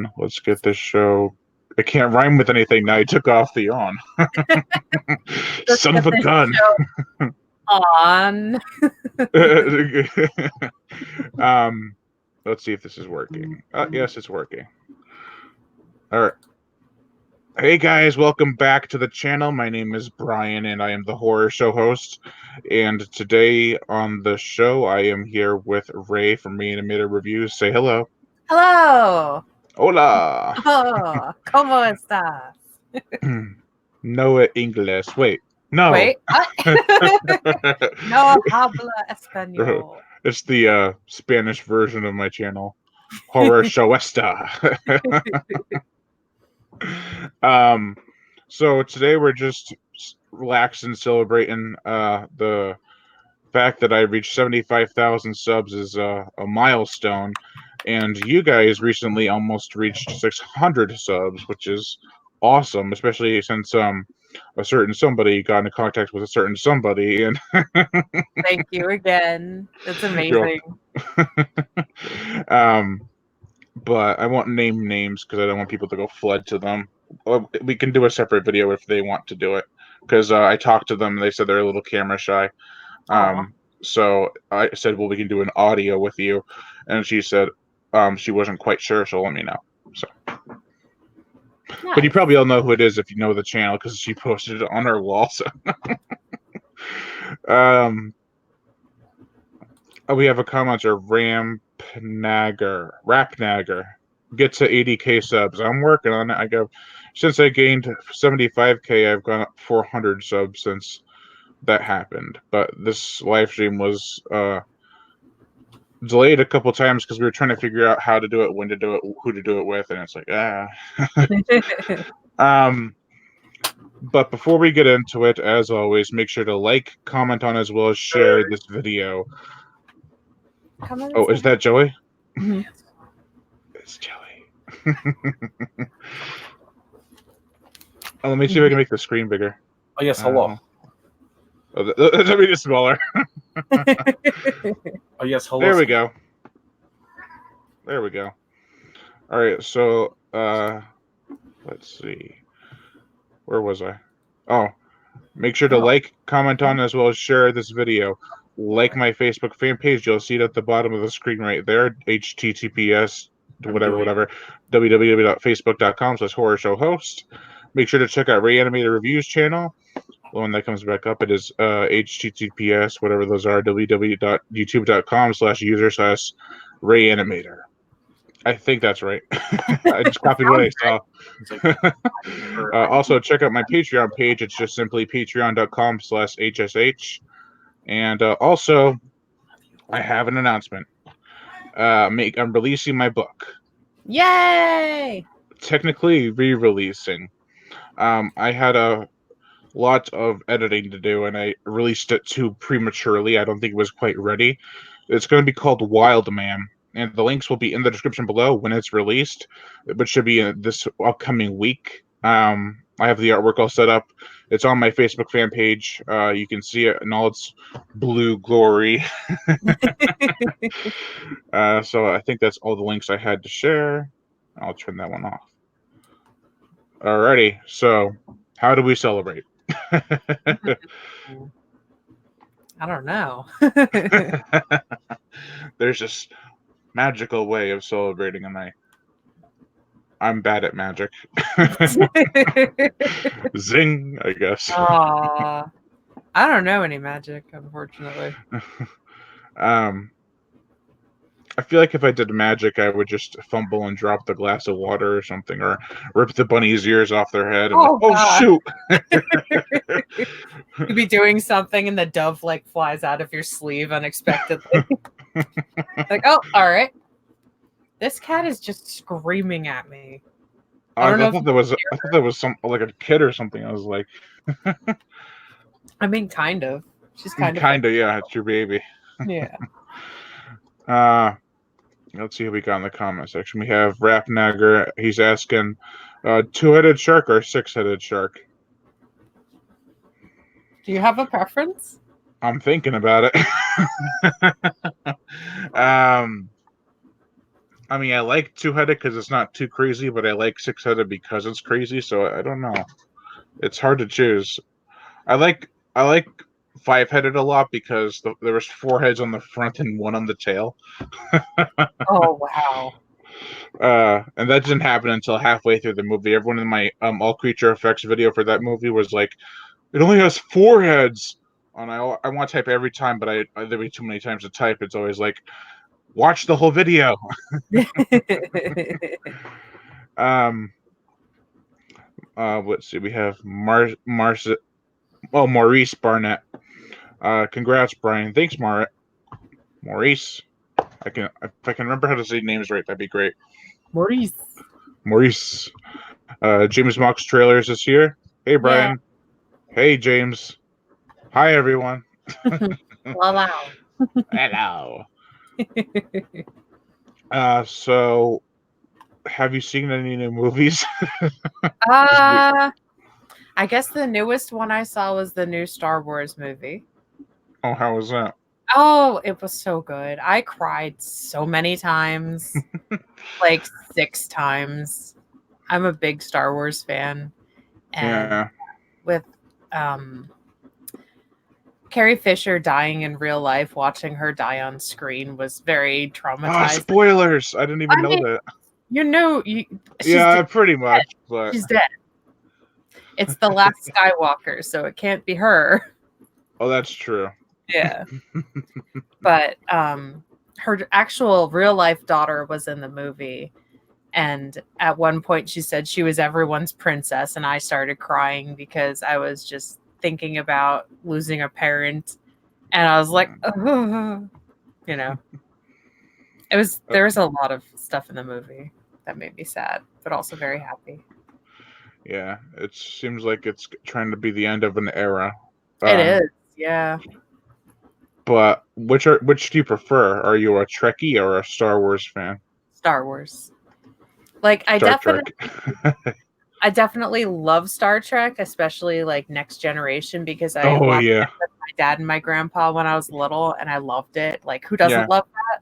on. Let's get this show. It can't rhyme with anything now. He took off the on. Let's Son get of a this gun. show on. Let's see if this is working. Yes, it's working. All right. Hey guys, welcome back to the channel. My name is Brian and I am the horror show host. And today on the show, I am here with Ray from Rayanimator Reviews. Say hello. Hello. Hola. Oh, ¿cómo estás? No English. Wait. No. Wait. No habla español. It's the Spanish version of my channel. Horror Showesta. So today we're just relaxing, celebrating the fact that I reached 75,000 subs is a milestone, and you guys recently almost reached 600 subs, which is awesome, especially since a certain somebody got into contact with a certain somebody, and Thank you again. That's amazing. But I won't name names because I don't want people to go flood to them. We can do a separate video if they want to do it, because I talked to them and they said they're a little camera shy. So I said, well, we can do an audio with you, and she said she wasn't quite sure, so let me know. So, Nice. But you probably all know who it is if you know the channel because she posted it on her wall. So, we have a commenter, Rapnagger. Get to 80k subs. I'm working on it. Since I gained 75k, I've gone up 400 subs since that happened. But this live stream was delayed a couple times because we were trying to figure out how to do it, when to do it, who to do it with, and it's like But before we get into it, as always, make sure to like, comment on, as well as share this video. Oh, is that Joey? Mm-hmm. It's Joey. Oh, let me see if I can make the screen bigger. Oh, yes, hello. Let me get smaller. Oh, yes, hello. There we go. There we go. All right, so let's see. Where was I? Oh, make sure to like, comment on, as well as share this video. Like my Facebook fan page. You'll see it at the bottom of the screen right there. HTTPS whatever www.facebook.com/horrorshowhost. Make sure to check out Rayanimator Reviews channel. When that comes back up, it is HTTPS whatever those are, www.youtube.com/user/Rayanimator. I think that's right. I just copied what I saw. Also, check out my Patreon page. It's just simply patreon.com/HSH. And also, I have an announcement. I'm releasing my book. Yay! Technically re-releasing. I had a lot of editing to do, and I released it too prematurely. I don't think it was quite ready. It's going to be called Wild Man, and the links will be in the description below when it's released, which should be this upcoming week. I have the artwork all set up. It's on my Facebook fan page. You can see it in all its blue glory. So I think that's all the links I had to share. I'll turn that one off. Alrighty, so how do we celebrate? I don't know. There's this magical way of celebrating, and I'm bad at magic. Zing, I guess. I don't know any magic, unfortunately. I feel like if I did magic, I would just fumble and drop the glass of water or something, or rip the bunny's ears off their head. And shoot! You'd be doing something, and the dove flies out of your sleeve unexpectedly. Like, oh, all right. This cat is just screaming at me. I thought there was some like a kid or something. I was like, I mean, kind of. She's kind of. Yeah. It's your baby. Yeah. Let's see who we got in the comment section. We have Rapnagger. He's asking, two-headed shark or six-headed shark? Do you have a preference? I'm thinking about it. I mean, I like two-headed because it's not too crazy, but I like six-headed because it's crazy. So I don't know. It's hard to choose. I like five-headed a lot because there was four heads on the front and one on the tail. Oh wow. And that didn't happen until halfway through the movie. Everyone in my all creature effects video for that movie was like, "It only has four heads." And I want to type every time, but there'd be too many times to type. It's always like, watch the whole video. Um, let's see. We have Maurice Barnett. Congrats, Brian. Thanks, Maurice. If I can remember how to say names right, that'd be great. Maurice. Maurice. James Mox trailers this year. Hey, Yeah. Brian. Hey, James. Hi, everyone. Wow. Hello. So have you seen any new movies? Uh, I guess the newest one I saw was the new Star Wars movie. Oh, how was that? Oh, it was so good. I cried so many times, like 6 times. I'm a big Star Wars fan, and Yeah. with um Carrie Fisher dying in real life, watching her die on screen was very Ah, traumatizing. spoilers. I didn't even I know mean, that. she's Yeah, dead. pretty much, but She's dead. It's the last Skywalker, so it can't be her. oh, that's true. Yeah. But her actual real life daughter was in the movie, and at one point she said she was everyone's princess, and I started crying because I was just thinking about losing a parent, and I was like, "Ugh," you know. Uh, There was a lot of stuff in the movie that made me sad, but also very happy. yeah, it seems like it's trying to be the end of an era. It Um, is, yeah. but which do you prefer? Are you a Trekkie or a Star Wars fan? Star Wars. Like Star Trek. I definitely love Star Trek, especially like Next Generation, because I Oh watched yeah, it with my dad and my grandpa when I was little, and I loved it. Like, who doesn't yeah, love that?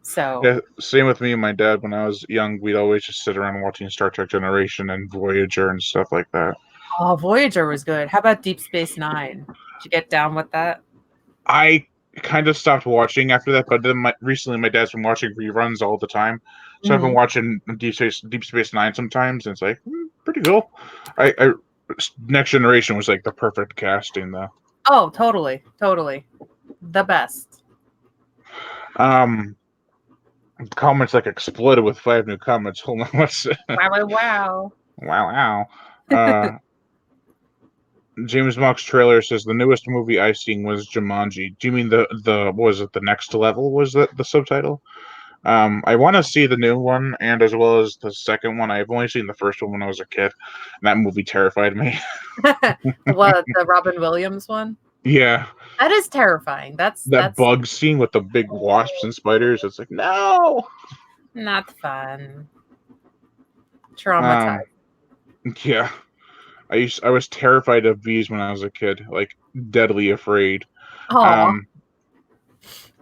So, yeah. Same with me and my dad. When I was young, we'd always just sit around watching Star Trek Generation and Voyager and stuff like that. oh, Voyager was good. How about Deep Space Nine? Did you get down with that? I kind of stopped watching after that, but then recently my dad's been watching reruns all the time, so I've been Hmm. watching Deep Space Nine sometimes, and it's like pretty cool. I Next Generation was like the perfect casting though. Oh, totally, totally, the best. Um, Comments like exploded with five new comments. Hold on, what's Wow, wow, wow. wow. Uh, James Mock's trailer says the newest movie I seen was Jumanji. Do you mean the what was it, the next level? Was that the subtitle? I want to see the new one and as well as the second one. I've only seen the first one when I was a kid, and that movie terrified me. What, the Robin Williams one? Yeah, That is terrifying. that That's bug scene with the big wasps and spiders. It's like no. not fun. Um, Traumatized. yeah, I was terrified of bees when I was a kid, like deadly afraid. Oh, Um,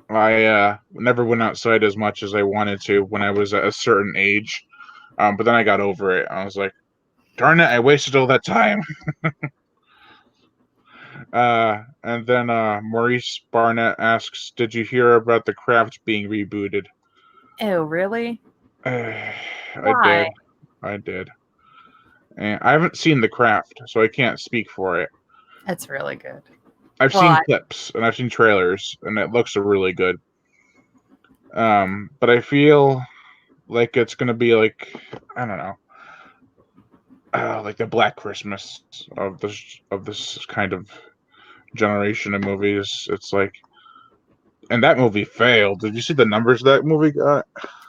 I never went outside as much as I wanted to when I was at a certain age. But then I got over it. I was like, darn it, I wasted all that time. And then Maurice Barnett asks, "Did you hear about the Craft being rebooted?" ew, really? I Why? did. I did. And I haven't seen the Craft, so I can't speak for it. It's really good. I've Well, seen clips and I've seen trailers, and it looks really good. But I feel like it's gonna be like I don't know, like the Black Christmas of this kind of generation of movies. It's like, and that movie failed. Did you see the numbers that movie got?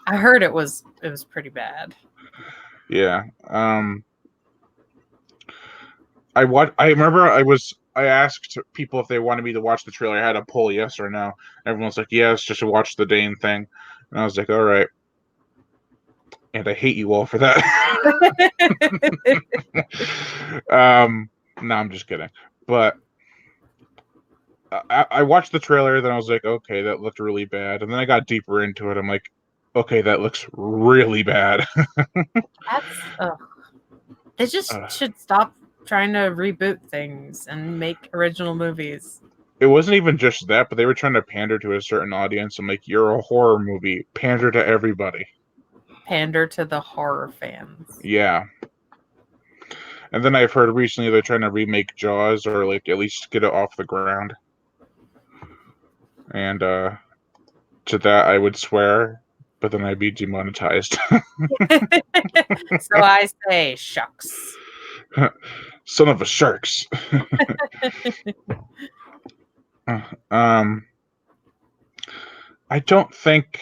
I heard it was pretty bad. Yeah. I remember I asked people if they wanted me to watch the trailer. I had a poll, yes or no. Everyone's like, yes, just to watch the Dane thing. And I was like, all right. And I hate you all for that. um, no, I'm just kidding. But I watched the trailer, then I was like, okay, that looked really bad. And then I got deeper into it. I'm like, Okay, that looks really bad. That's they just uh, should stop trying to reboot things and make original movies. it wasn't even just that, but they were trying to pander to a certain audience and like, you're a horror movie, pander to everybody. Pander to the horror fans. Yeah. And then I've heard recently they're trying to remake Jaws or like at least get it off the ground. And to that I would swear, but then I'd be demonetized. So I say shucks. Son of a sharks. um, I don't think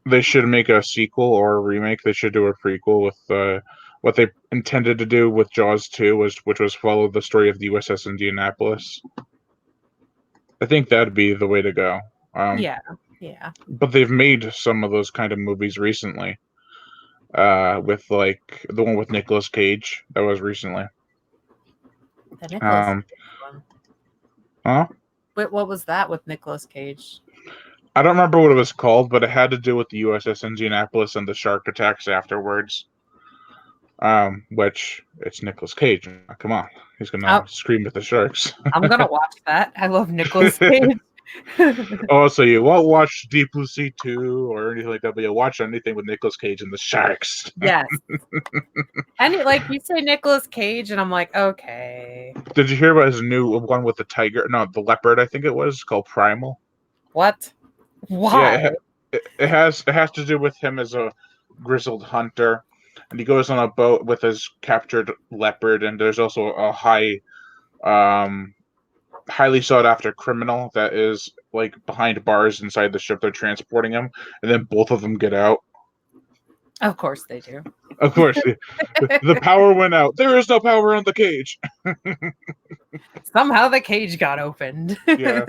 they should make a sequel or a remake. They should do a prequel with what they intended to do with Jaws 2, which was follow the story of the USS Indianapolis. I think that'd be the way to go. Yeah, yeah. But they've made some of those kind of movies recently. With like the one with Nicolas Cage that was recently. The Nicolas Um, Cage one. huh? Wait, what was that with Nicolas Cage? I don't remember what it was called, but it had to do with the USS Indianapolis and the shark attacks afterwards. Which it's Nicolas Cage. Come on, he's Oh, gonna scream at the sharks. I'm gonna watch that. I love Nicolas Cage. Oh, so you won't watch Deep Blue Sea 2 or anything like that, but you'll watch anything with Nicolas Cage and the sharks. Yes. And like you say Nicolas Cage, and I'm like, okay. Did you hear about his new one with the tiger? No, the leopard. I think it was called Primal. What? Yeah, Why? it has to do with him as a grizzled hunter, and he goes on a boat with his captured leopard, and there's also a highly sought after criminal that is like behind bars inside the ship they're transporting him, and then both of them get out. Of course they do. Of course, the power went out. There is no power on the cage. Somehow the cage got opened. Yeah,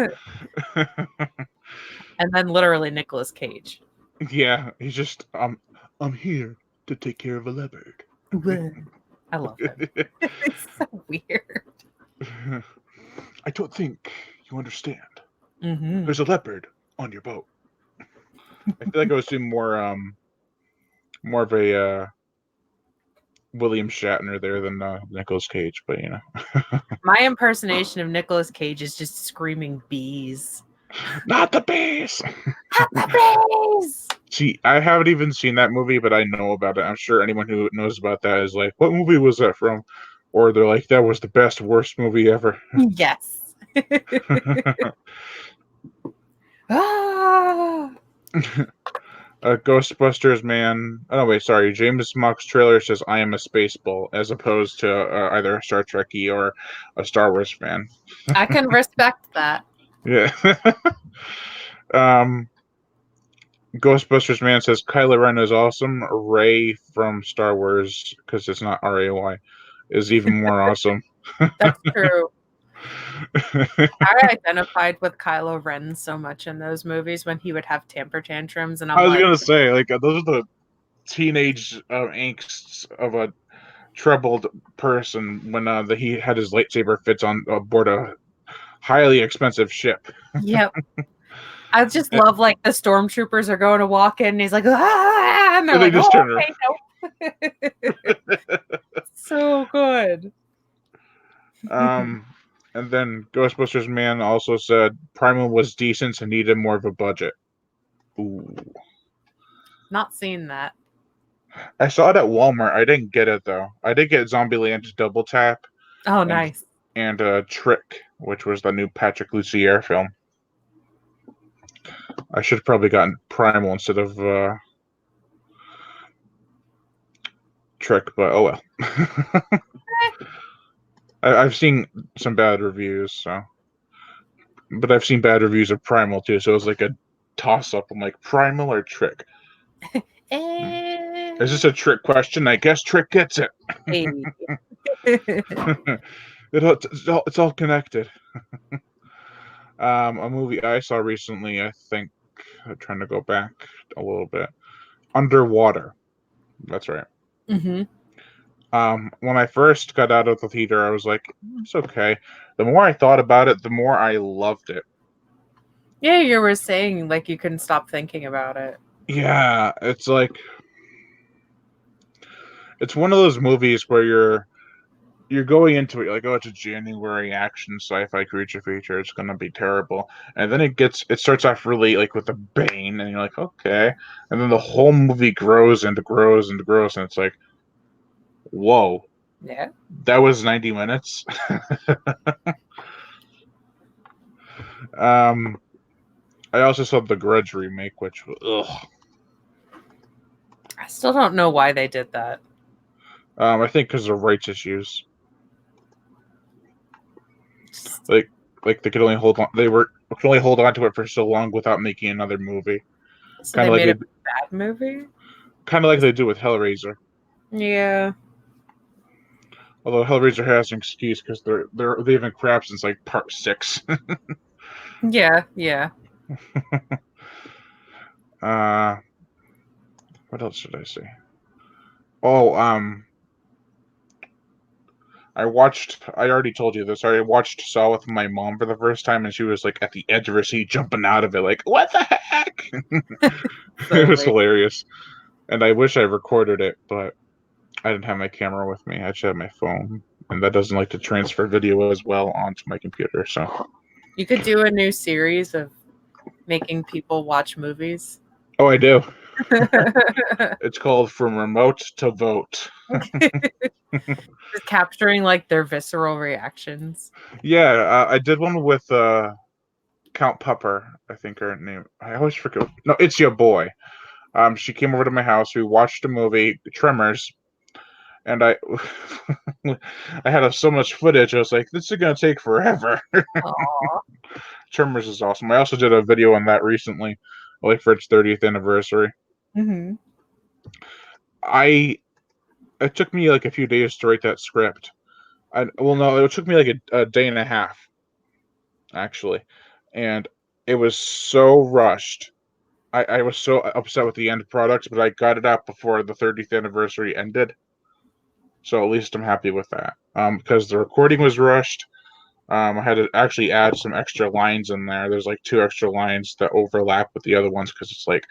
And then literally Nicolas Cage. yeah. He's just I'm here to take care of a leopard. I love him. It's so weird. I don't think you understand. Mm-hmm. There's a leopard on your boat. I feel like I was doing more of a William Shatner there than Nicolas Cage, but you know. My impersonation of Nicolas Cage is just screaming bees. Not the bees. Not the bees! See, I haven't even seen that movie, but I know about it. I'm sure anyone who knows about that is like, "What movie was that from?" Or they're like, "That was the best, worst movie ever." Yes. Ah! Ghostbusters, man. Oh wait, sorry. James Mock's trailer says "I am a Spaceball" as opposed to either a Star Trekkie or a Star Wars fan. I can respect that. Yeah. Ghostbusters man says Kylo Ren is awesome. Ray from Star Wars, because it's not Ray, is even more awesome. That's true. I identified with Kylo Ren so much in those movies when he would have temper tantrums, and I I'm was like, gonna say, like, those are the teenage angsts of a troubled person when he had his lightsaber fits on board a highly expensive ship. yep. I just love like the stormtroopers are going to walk in, and he's like, ah, and they're And they like, just oh, turn okay, no. So good. And then Ghostbusters man also said Primal was decent and needed more of a budget. Ooh. Not seen that. I saw it at Walmart. I didn't get it though. I did get Zombieland Double Tap Oh, and nice. Trick, which was the new Patrick Lussier film. I should have probably gotten Primal instead of Trick, but oh well. I've seen some bad reviews, so. But I've seen bad reviews of Primal too, so it was like a toss up. I'm like, Primal or Trick? Is this a trick question? I guess Trick gets it. Hey. It's all connected. A movie I saw recently, I think, I'm trying to go back a little bit. Underwater. That's right. Mm-hmm. When I first got out of the theater, I was like, it's okay. The more I thought about it, the more I loved it. Yeah, you were saying like you couldn't stop thinking about it. Yeah, it's one of those movies where you're going into it, you're like, oh, it's a January action sci-fi creature feature. It's gonna be terrible, and then it starts off really like with a bang, and you're like, okay, and then the whole movie grows and grows and grows, and it's like, whoa, Yeah. that was 90 minutes. um, I also saw the Grudge remake, which ugh. I still don't know why they did that. I think because of rights issues, Just- like they could only hold on, could only hold on to it for so long without making another movie. So Kind they of like made a they bad movie? kind of like they do with Hellraiser. Yeah. Although Hellraiser has an excuse because they've been crap since like part 6. Yeah, yeah. uh, what else should I say? Oh, I already told you this. I watched Saw with my mom for the first time, and she was like at the edge of her seat, jumping out of it, like, "What the heck?" It was Silly. hilarious, and I wish I recorded it, but I didn't have my camera with me. I just had my phone, and that doesn't like to transfer video as well onto my computer. So, You could do a new series of making people watch movies. oh, I do. It's called From Remote to Vote. Just capturing like their visceral reactions. Yeah, I did one with Count Pupper. I think her name. I always forget. No, it's your boy. She came over to my house. We watched a movie, Tremors, and I had so much footage. I was like, this is gonna take forever. Aw. Tremors is awesome. I also did a video on that recently, like for its 30th anniversary. Mm-hmm. I It took me like a few days to write that script. Well, no, it took me like a day and a half actually, and it was so rushed. I was so upset with the end product, but I got it out before the 30th anniversary ended, so at least I'm happy with that. Because the recording was rushed. I had to actually add some extra lines in there. There's like 2 extra lines that overlap with the other ones because it's like,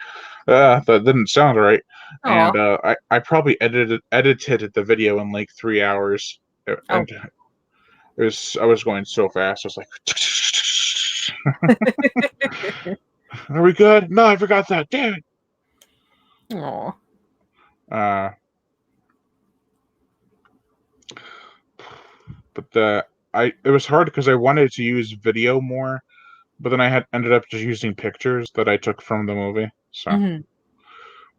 that didn't sound right. Aw. And I probably edited the video in like 3 hours, Oh. and I was going so fast. I was like, "Are we good? No, I forgot that. Damn it." Aw. Uh, but the I it was hard because I wanted to use video more, but then I had ended up just using pictures that I took from the movie. So, Mm-hmm.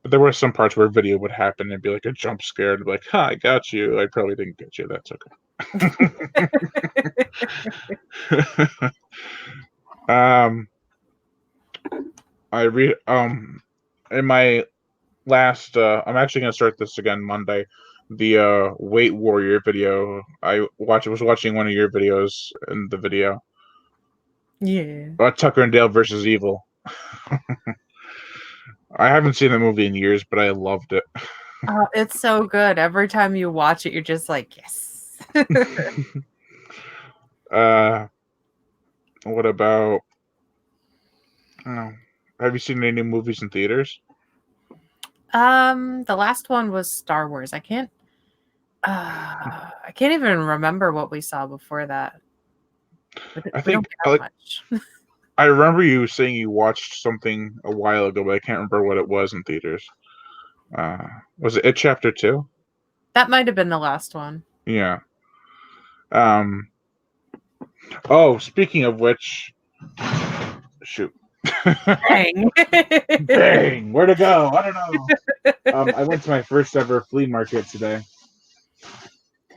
but there were some parts where video would happen and be like a jump scare, and be like, "Ha, I got you." I probably didn't get you. That's okay. um, I read in my last. I'm actually gonna start this again Monday. The Weight Warrior video. Was watching one of your videos in the video. Yeah. Tucker and Dale versus Evil. I haven't seen the movie in years, but I loved it. Oh, it's so good. Every time you watch it, you're just like, yes. uh, what about? Oh, have you seen any new movies in theaters? The last one was Star Wars. I can't even remember what we saw before that. I We don't think get out much. I remember you saying you watched something a while ago, but I can't remember what it was in theaters. Uh, was it Chapter 2? That might have been the last one. Yeah. Um. Oh, speaking of which, shoot. Dang. Bang! Where to go? I don't know. I went to my first ever flea market today,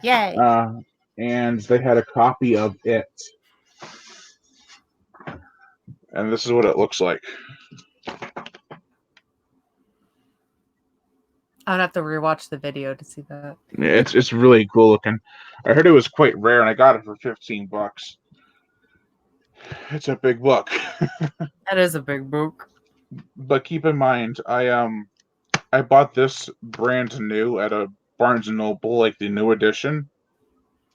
Yay. uh, and they had a copy of it, and this is what it looks like. I'd have to rewatch the video to see that. It's really cool looking. I heard it was quite rare, and I got it for $15. It's a big book, That is a big book. but keep in mind, I bought this brand new at a Barnes and Noble, like the new edition,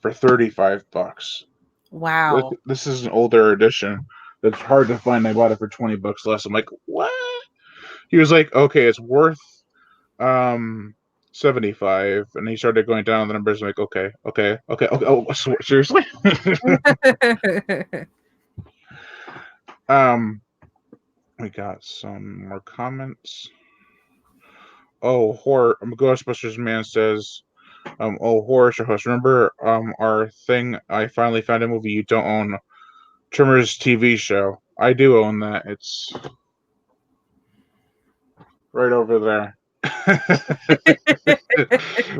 for $35. Wow. This is an older edition that's hard to find. I bought it for $20 less. I'm like, what? He was like, okay, it's worth 75, and he started going down the numbers. Like, okay, okay, okay, okay. Oh, seriously? um, we got some more comments. Oh, horror! Ghostbusters man says, oh, horror show host. Remember, our thing? I finally found a movie you don't own. Tremors TV show. I do own that. It's right over there.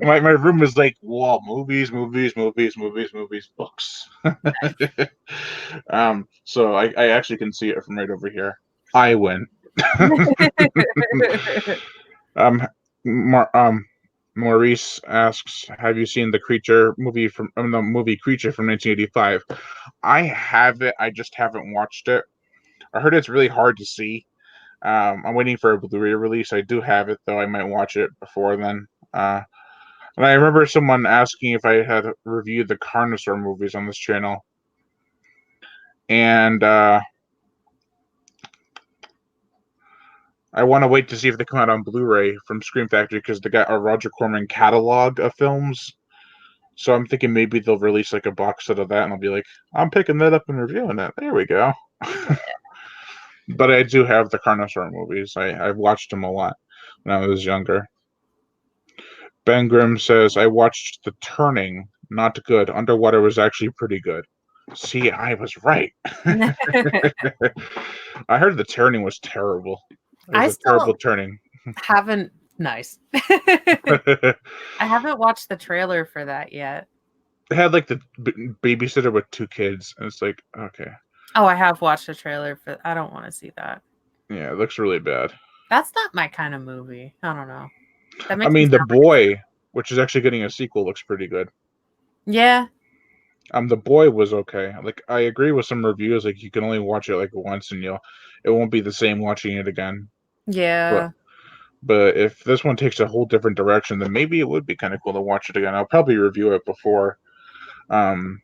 my room is like wall movies, books. So I actually can see it from right over here. I win. um, Maurice asks, "Have you seen the movie Creature from 1985?" I have it. I just haven't watched it. I heard it's really hard to see. I'm waiting for a Blu-ray release. I do have it though. I might watch it before then. And I remember someone asking if I had reviewed the Carnosaur movies on this channel, and I want to wait to see if they come out on Blu-ray from Scream Factory because they got a Roger Corman catalog of films. So I'm thinking maybe they'll release like a box set of that, and I'll be like, I'm picking that up and reviewing it. There we go. Yeah. But I do have the Carnosaur movies. I've watched them a lot when I was younger. Ben Grimm says, I watched The Turning. Not good. Underwater was actually pretty good. See, I was right. I heard The Turning was terrible. It was I a terrible still turning. haven't. Nice. I haven't watched the trailer for that yet. It had like the babysitter with 2 kids, and it's like, okay. Oh, I have watched the trailer for. I don't want to see that. Yeah, it looks really bad. That's not my kind of movie. I don't know. That I makes me mean, The sound like Boy, which is actually getting a sequel, looks pretty good. yeah. The Boy was okay. Like, I agree with some reviews, like you can only watch it like once, and it won't be the same watching it again. But Yeah. But if this one takes a whole different direction, then maybe it would be kind of cool to watch it again. I'll probably review it before the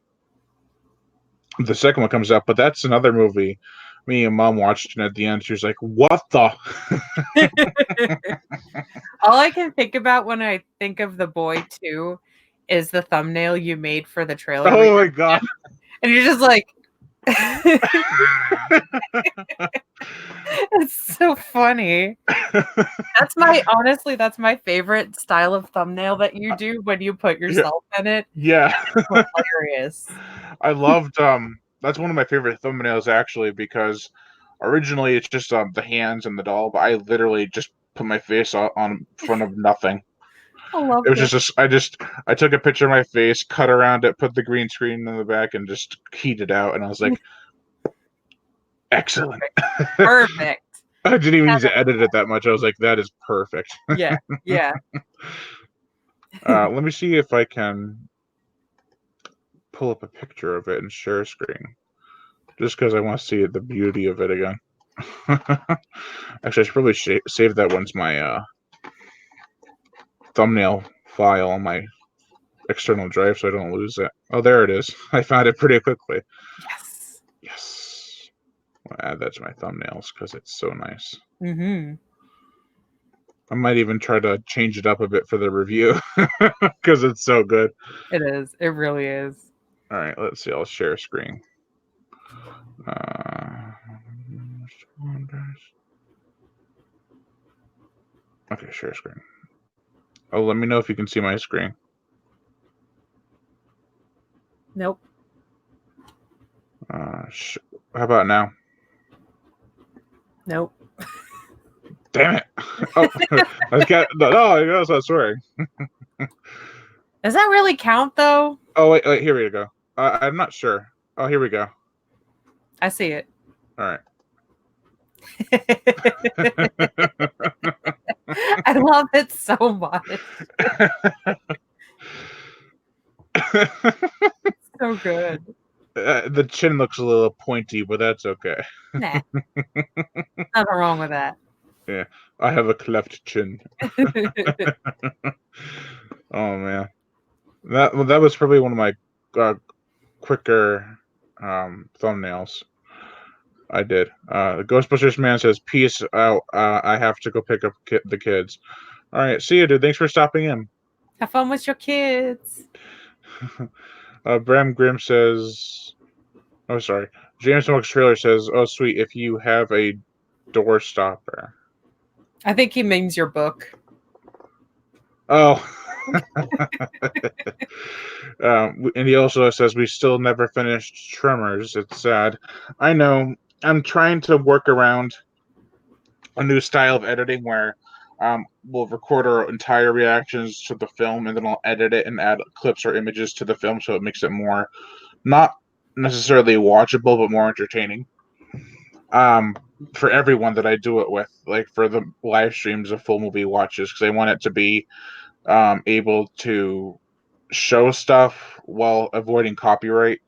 second one comes out. But that's another movie. Me and Mom watched, and at the end, she was like, "What the?" All I can think about when I think of The Boy 2 is the thumbnail you made for the trailer Oh my god! and you're just like it's so funny. That's my favorite style of thumbnail that you do when you put Yeah, yourself in it. yeah. Hilarious. I loved. That's one of my favorite thumbnails actually because originally it's just the hands and the doll, but I literally just put my face on front of nothing. I It loved was it. just I took a picture of my face, cut around it, put the green screen in the back, and just keyed it out. And I was like, excellent. Perfect. I didn't even need to edit it that much. I was like, that is perfect. Yeah. Yeah. Let me see if I can pull up a picture of it and share screen, just because I want to see the beauty of it again. Actually, I should probably save that one's my thumbnail file on my external drive so I don't lose it. Oh, there it is. I found it pretty quickly. Yes. Yes. I'll add that to my thumbnails because it's so nice. Mm-hmm. I might even try to change it up a bit for the review because it's so good. It is. It really is. All right, let's see. I'll share screen. Uh, okay, share screen. Oh, let me know if you can see my screen. Nope. How about now? Nope. Damn it! Oh, I got no. I guess I'm swearing. Does that really count though? Oh wait, here we go. I'm not sure. Oh, here we go. I see it. All right. I love it so much. So good. The chin looks a little pointy, but that's okay. Nah. Nothing wrong with that. Yeah, I have a cleft chin. Oh man, that was probably one of my quicker thumbnails. I did. The Ghostbusters man says, "Peace out. I have to go pick up the kids." All right, see you, dude. Thanks for stopping in. Have fun with your kids. Bram Grimm says, "Oh, sorry." James Smokes Trailer says, "Oh, sweet. If you have a door stopper." I think he means your book. Oh. And he also says, "We still never finished Tremors. It's sad." I know. I'm trying to work around a new style of editing where we'll record our entire reactions to the film and then I'll edit it and add clips or images to the film so it makes it more not necessarily watchable but more entertaining. Um, for everyone that I do it with, like for the live streams of full movie watches, because I want it to be able to show stuff while avoiding copyright.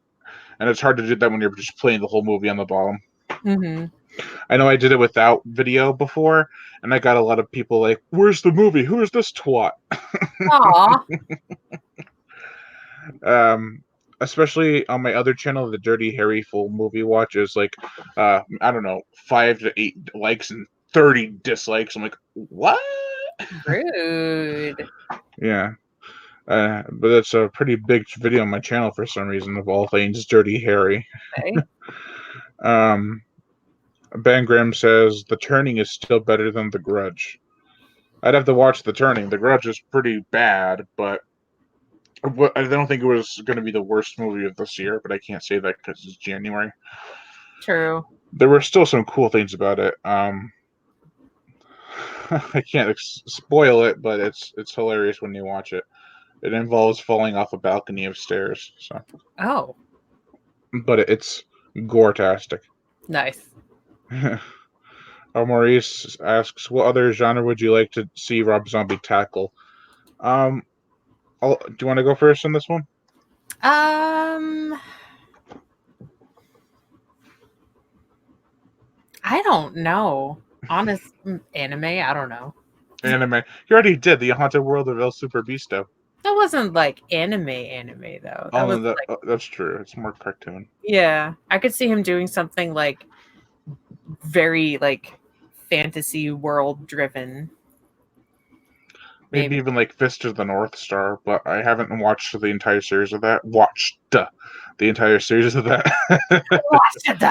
And it's hard to do that when you're just playing the whole movie on the bottom. Mm-hmm. I know I did it without video before, and I got a lot of people like, "Where's the movie? Who is this twat?" Aw. um, Especially on my other channel, the Dirty Harry Full Movie Watch is like, I don't know, 5 to 8 likes and 30 dislikes. I'm like, what? Rude. Yeah. But it's a pretty big video on my channel for some reason, of all things, Dirty Harry. Okay. Um, Ben Grimm says, "The Turning is still better than The Grudge." I'd have to watch The Turning. The Grudge is pretty bad, but I don't think it was going to be the worst movie of this year, but I can't say that because it's January. True. There were still some cool things about it. I can't spoil it, but it's hilarious when you watch it. It involves falling off a balcony of stairs. So, Oh, but it's gore-tastic. nice. Maurice asks, "What other genre would you like to see Rob Zombie tackle?" Um, do you want to go first on this one? Um, I don't know. Honest anime, I don't know. Anime. You already did the Haunted World of El Super Beasto. That wasn't like anime though. That was Oh, like, that's true. It's more cartoon. yeah. I could see him doing something like very like fantasy world driven. Maybe Maybe. even like Fist of the North Star, but I haven't watched the entire series of that. Watched the entire series of that. Watched it.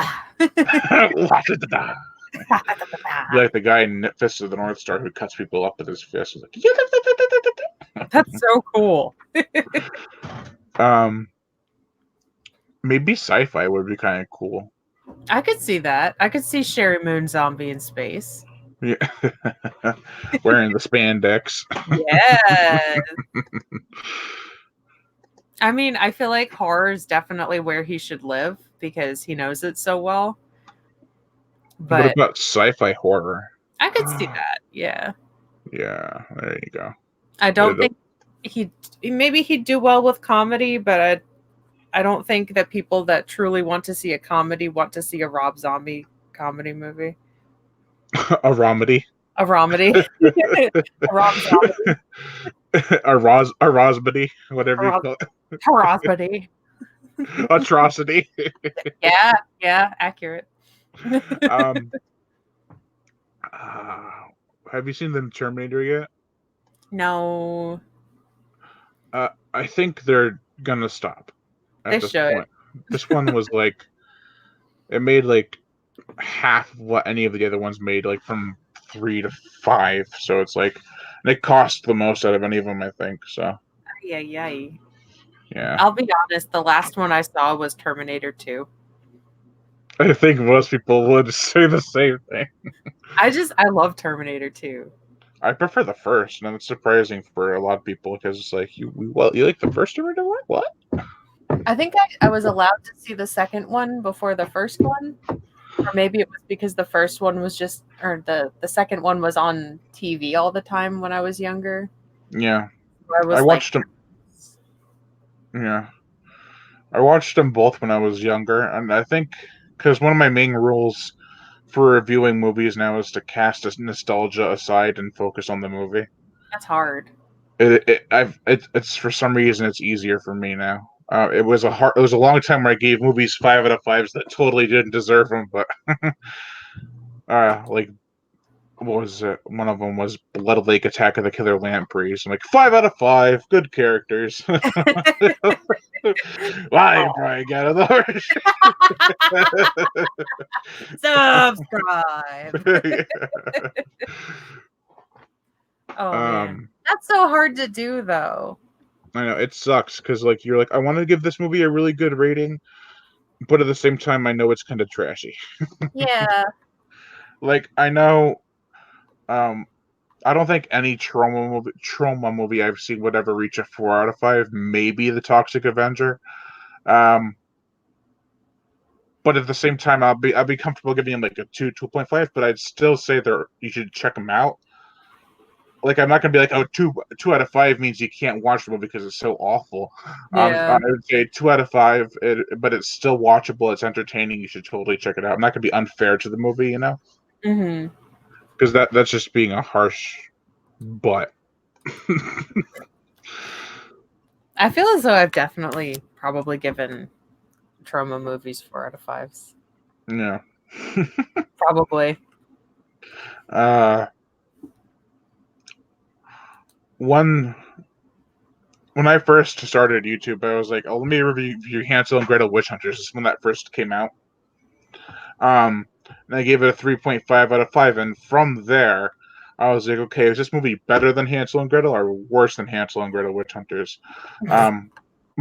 Like the guy in Fist of the North Star who cuts people up with his fist. Like, That's so cool. um, maybe sci-fi would be kind of cool. I could see that. I could see Sherry Moon Zombie in space. Yeah, wearing the spandex. Yes. I mean, I feel like horror is definitely where he should live because he knows it so well. What But about sci-fi horror? I could see that. Yeah. Yeah, there you go. I don't think he maybe he'd do well with comedy, but I don't think that people that truly want to see a comedy want to see a Rob Zombie comedy movie. A romedy. A romedy. A Rob Zombie. A rosmedy, whatever you A call it. Rosbody. Atrocity. Yeah, yeah, accurate. um, uh, have you seen the Terminator yet? No, I think they're gonna stop they at this should. point. This one was like, it made like half of what any of the other ones made, like from 3 to 5. So it's like, and it cost the most out of any of them, I think. So Yeah, yeah. yeah, I'll be honest, the last one I saw was Terminator 2. I think most people would say the same thing. I love Terminator 2. I prefer the first, and it's surprising for a lot of people because it's like you like the first Terminator? What? I think I was allowed to see the second one before the first one. Or maybe it was because the first one was just or the second one was on TV all the time when I was younger. Yeah, I I was like, watched them. Yeah, I watched them both when I was younger, and I think because one of my main rules for reviewing movies now is to cast nostalgia aside and focus on the movie. that's hard. It's for some reason it's easier for me now. It was a long time where I gave movies 5 out of 5s that totally didn't deserve them, but like what was it? One of them was Blood Lake Attack of the Killer Lampreys. I'm like 5 out of 5, good characters. Why, Brian? Get out of the Subscribe. Oh man, um, that's so hard to do though. I know it sucks because like you're like I want to give this movie a really good rating, but at the same time I know it's kind of trashy. Yeah. Like I know, um, I don't think any trauma movie I've seen would ever reach a 4 out of 5. Maybe The Toxic Avenger. Um, but at the same time, I'd be comfortable giving him like a 2.5. But I'd still say you should check them out. Like I'm not gonna be like, oh, two out of 5 means you can't watch the movie because it's so awful. I Yeah. would say 2 out of 5, but it's still watchable. It's entertaining. You should totally check it out. I'm not gonna be unfair to the movie, Hmm. because that's just being a harsh. But I feel as though I've definitely probably given trauma movies 4 out of 5s. yeah. Probably. uh, one when I first started YouTube, I was like, "Oh, let me review Hansel and Gretel Witch Hunters." This is when that first came out. And I gave it a 3.5 out of 5, and from there, I was like, "Okay, is this movie better than Hansel and Gretel or worse than Hansel and Gretel Witch Hunters?" Um,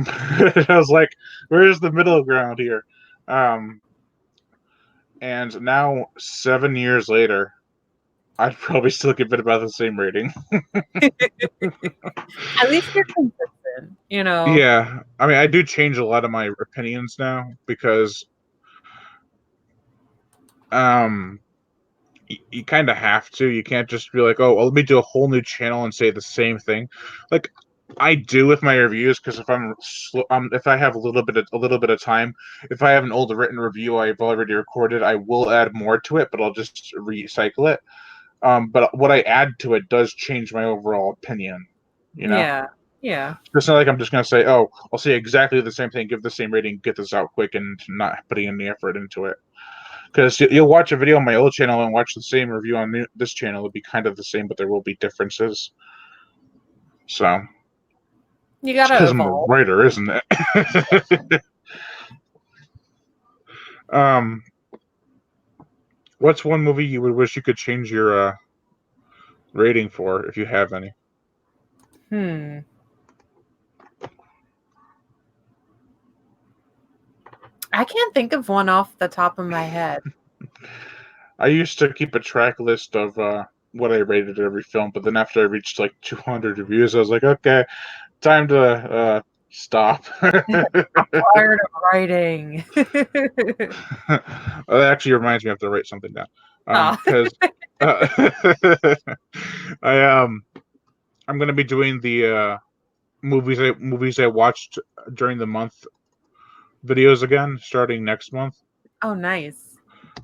I was like, "Where's the middle ground here?" Um, and now 7 years later, I'd probably still give it about the same rating. At least you're consistent, you know. Yeah, I mean, I do change a lot of my opinions now because um you kind of have to. You can't just be like, oh, well, let me do a whole new channel and say the same thing. Like I do with my reviews because if I have a little bit of time, if I have an old written review I've already recorded, I will add more to it, but I'll just recycle it. But what I add to it does change my overall opinion. You know, Yeah. Yeah. it's not like I'm just gonna say, oh, I'll say exactly the same thing, give the same rating, get this out quick, and not putting any effort into it. Because you'll watch a video on my old channel and watch the same review on this channel. It'll be kind of the same, but there will be differences. So You it's gotta because I'm a evolve. writer, isn't it? um, what's one movie you would wish you could change your rating for, if you have any? Hmm. I can't think of one off the top of my head. I used to keep a track list of what I rated every film, but then after I reached like 200 reviews, I was like, okay, time to stop. I'm tired of writing. That actually reminds me I have to write something down. Oh. Because I I'm gonna be doing the movies I watched during the month videos again, starting next month. Oh, nice.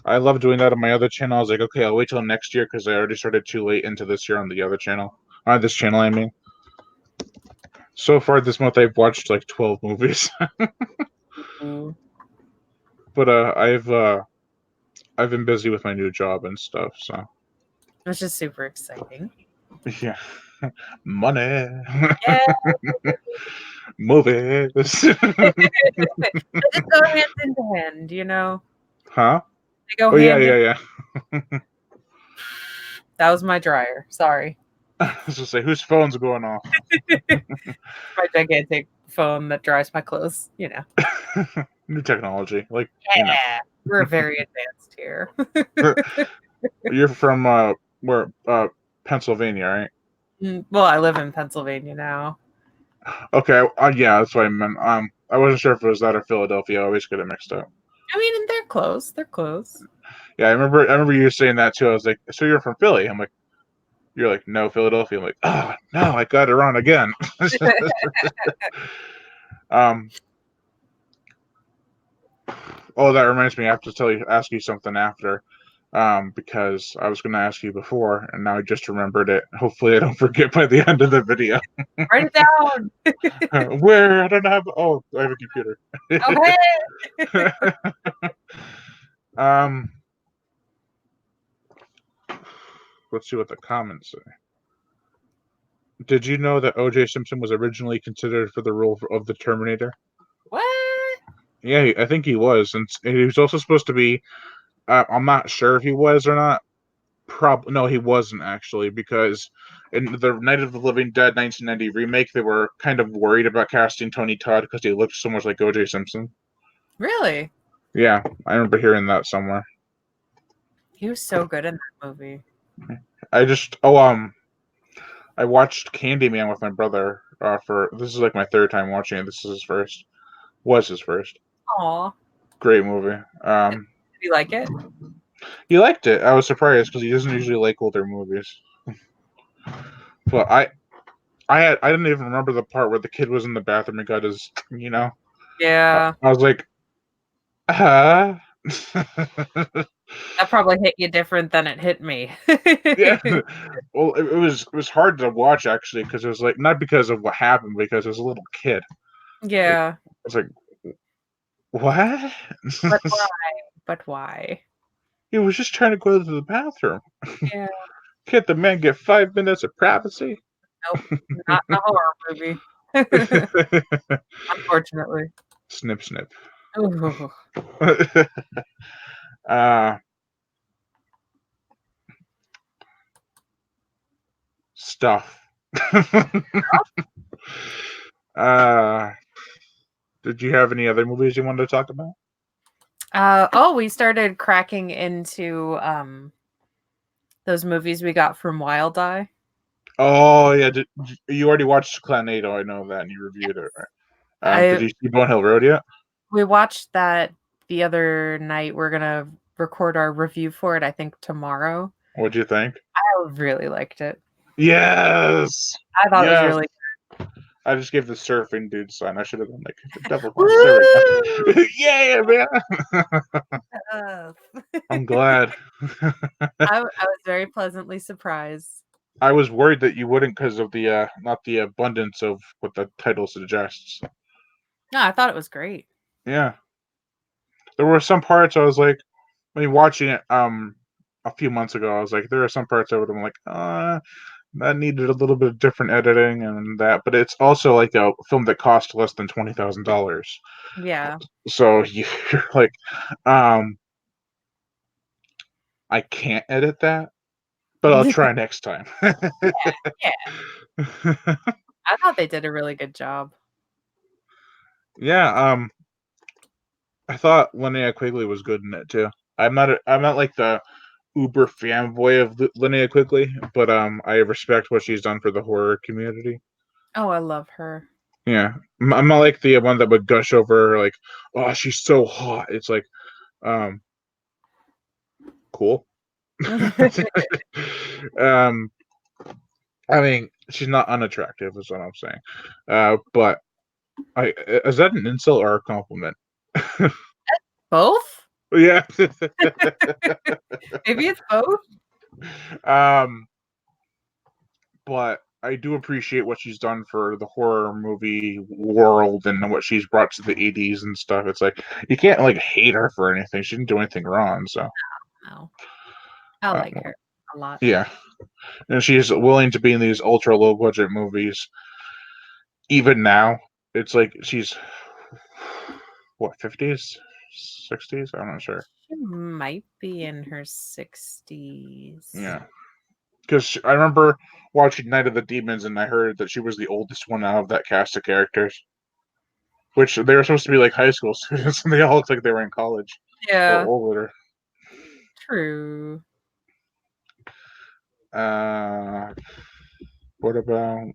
I love doing that on my other channel. I was like, okay, I'll wait till next year because I already started too late into this year on the other channel. On this channel, I mean. So far this month, I've watched like 12 movies, Ooh, but I've been busy with my new job and stuff. So that's just super exciting. yeah, money, Yeah. movies, They just go hand in hand, you know? huh? They go Oh yeah, hand in. yeah, yeah. That was my dryer. Sorry. I was just say, whose phone's going off? My gigantic phone that dries my clothes, you know. New technology, like Yeah. We're very advanced here. you're from where Pennsylvania, right? Well, I live in Pennsylvania now. Okay, yeah, that's what I meant. I wasn't sure if it was that or Philadelphia. I always get it mixed up. I mean, and they're close. They're close. Yeah, I remember you saying that too. I was like, so you're from Philly? I'm like, you're like, no, Philadelphia. I'm like, oh no, I got it wrong again. um, oh, that reminds me. I have to ask you something after. because I was going to ask you before, and now I just remembered it. Hopefully, I don't forget by the end of the video. Write it down. Where I don't have. Oh, I have a computer. Oh, hey. um, let's see what the comments say. Did you know that O.J. Simpson was originally considered for the role of the Terminator? What? Yeah, I think he was, and he was also supposed to be. I'm not sure if he was or not. No, he wasn't actually, because in the Night of the Living Dead 1990 remake, they were kind of worried about casting Tony Todd because he looked so much like O.J. Simpson. Really? Yeah, I remember hearing that somewhere. He was so good in that movie. I just I watched Candyman with my brother for this is like my third time watching it. This is his first. Was his first. Aw. Great movie. Did you like it? He liked it. I was surprised because he doesn't usually like older movies. But I didn't even remember the part where the kid was in the bathroom and got his Yeah. I was like, huh? That probably hit you different than it hit me. Yeah. Well, it was hard to watch actually because it was like not because of what happened, because it was a little kid. Like Yeah. I was like, what? But why? But why? He was just trying to go to the bathroom. Yeah. Can't the man get 5 minutes of privacy? Nope. Not in a horror movie. Unfortunately. Snip, snip. Ooh. uh, stuff. uh, did you have any other movies you wanted to talk about? We started cracking into those movies we got from Wild Eye. Oh yeah, you already watched Clanado? I know that, and you reviewed it. Right? Did I you see Bone Hill Road yet? We watched that the other night. We're gonna record our review for it, I think tomorrow. What'd you think? I really liked it. Yes, I thought it was yes. really I just gave the surfing dude sign. I should have been like, the devil wants surfing. Woo! Yeah, man. Yes. I'm glad. I was very pleasantly surprised. I was worried that you wouldn't because of the not the abundance of what the title suggests. No, I thought it was great. Yeah, there were some parts I was like, when watching it a few months ago, I was like, there are some parts I would have been like, that needed a little bit of different editing and that, but it's also like a film that cost less than $20,000. Yeah. So you're like, um, I can't edit that, but I'll try next time. Yeah. I thought they did a really good job. Yeah, I thought Linnea Quigley was good in it too. I'm not like the uber fanboy of Linnea Quigley, but I respect what she's done for the horror community. Oh, I love her. Yeah, I'm not like the one that would gush over her, like, oh, she's so hot. It's like, um, cool. um, I mean, she's not unattractive, is what I'm saying. But I is that an insult or a compliment? Both? Yeah. Maybe it's both? um, but I do appreciate what she's done for the horror movie world and what she's brought to the 80s and stuff. It's like you can't like hate her for anything. She didn't do anything wrong, so No. I um, like her a lot. yeah. And she's willing to be in these ultra low budget movies even now. It's like she's what 50s, 60s. I'm not sure. She might be in her 60s. Yeah, because I remember watching Night of the Demons and I heard that she was the oldest one out of that cast of characters. Which they were supposed to be like high school students, and they all looked like they were in college or Yeah. older. True. Uh, what about?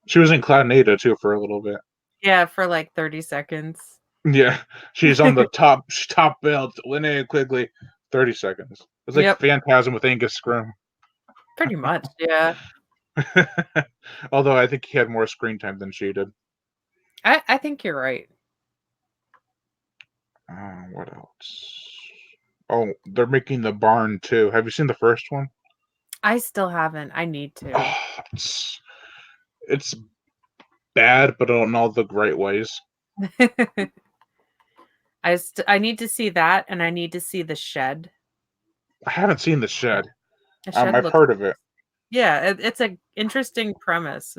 She was in Cloudnado too for a little bit. Yeah, for like 30 seconds. Yeah, she's on the top belt. Linnea Quigley, 30 seconds. It's like Yep, Phantasm with Angus Scrim. pretty much. Yeah. Although I think he had more screen time than she did. I think you're right. What else? Oh, they're making The Barn too. Have you seen the first one? I still haven't. I need to. Oh, it's bad, but in all the great ways. I need to see that, and I need to see The Shed. I haven't seen The Shed. The Shed I've looks, heard of it. yeah, it's a interesting premise.